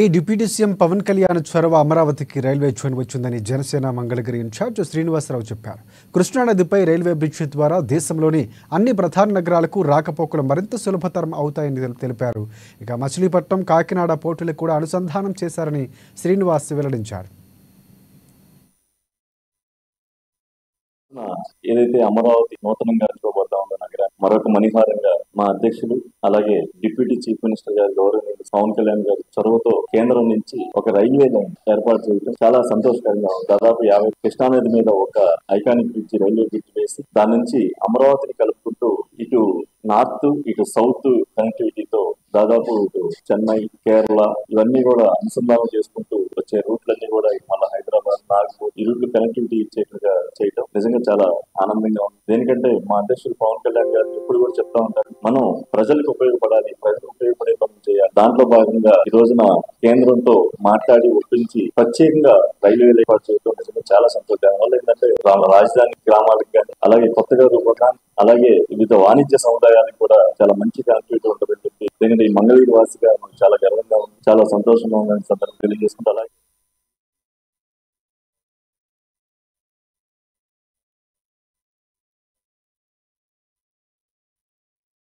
ఈ deputy CM Pawan Kalyan చొరవ అమరావతికి రైల్వే జోన్ వచ్చిందని జనసేన మంగళగిరి ఇన్ఛార్జ్ శ్రీనివాసరావు చెప్పారు. కృష్ణానదిపై రైల్వే బ్రిడ్జ్ ద్వారా దేశంలోని అన్ని ప్రధాన నగరాలకు రాకపోకలు మరింత సులభతరం అవుతాయని తెలిపారు. ఇక మచిలీపట్నం, కాకినాడ పోర్టులకు కూడా అనుసంధానం చేశారని శ్రీనివాస్ వెల్లడించారు. ఏదైతే అమరావతి నూతనంగా చూడబోతా ఉందో నగరాన్ని మరొక మణిహారంగా మా అధ్యక్షులు అలాగే డిప్యూటీ చీఫ్ మినిస్టర్ గారు గౌరవనీయులు పవన్ కళ్యాణ్ గారి చొరవతో కేంద్రం నుంచి ఒక రైల్వే లైన్ ఏర్పాటు చేయడం చాలా సంతోషకరంగా ఉంది. దాదాపు 50 కృష్ణానది మీద ఒక ఐకానిక్ బ్రిడ్జ్, రైల్వే బ్రిడ్జ్ వేసి దాని నుంచి అమరావతిని కలుపుకుంటూ ఇటు నార్త్ ఇటు సౌత్ కనెక్టివిటీతో దాదాపు ఇటు చెన్నై, కేరళ ఇవన్నీ కూడా అనుసంధానం చేసుకుంటూ వచ్చే రూట్లన్నీ కూడా మళ్ళీ హైదరాబాద్, నాగపూర్ ఈ రూట్లు కనెక్టివిటీ ఇచ్చేట్టుగా చేయడం నిజంగా చాలా ఆనందంగా ఉంది. దేనికంటే మా అధ్యక్షుడు పవన్ కళ్యాణ్ గారు ఎప్పుడు కూడా చెప్తా ఉంటారు, మనం ప్రజలకు ఉపయోగపడాలి, ప్రజలకు ఉపయోగపడే పనులు చేయాలి. దాంట్లో భాగంగా ఈ రోజున కేంద్రంతో మాట్లాడి ఒప్పించి ప్రత్యేకంగా రైల్వే ఏర్పాటు చేయడం నిజంగా చాలా సంతోషం. దానివల్ల ఏంటంటే రాజధాని గ్రామాలకు కానీ అలాగే కొత్తగా రూపొందాన్ని అలాగే వివిధ వాణిజ్య సముదాయానికి కూడా చాలా మంచి కనెక్టివిటీ ఉంటుందని చెప్పి ఈ మంగళగిరి వాసిగా చాలా గర్వంగా ఉంది, చాలా సంతోషంగా ఉందని సందర్భంగా తెలియజేసుకుంటూ అలాగే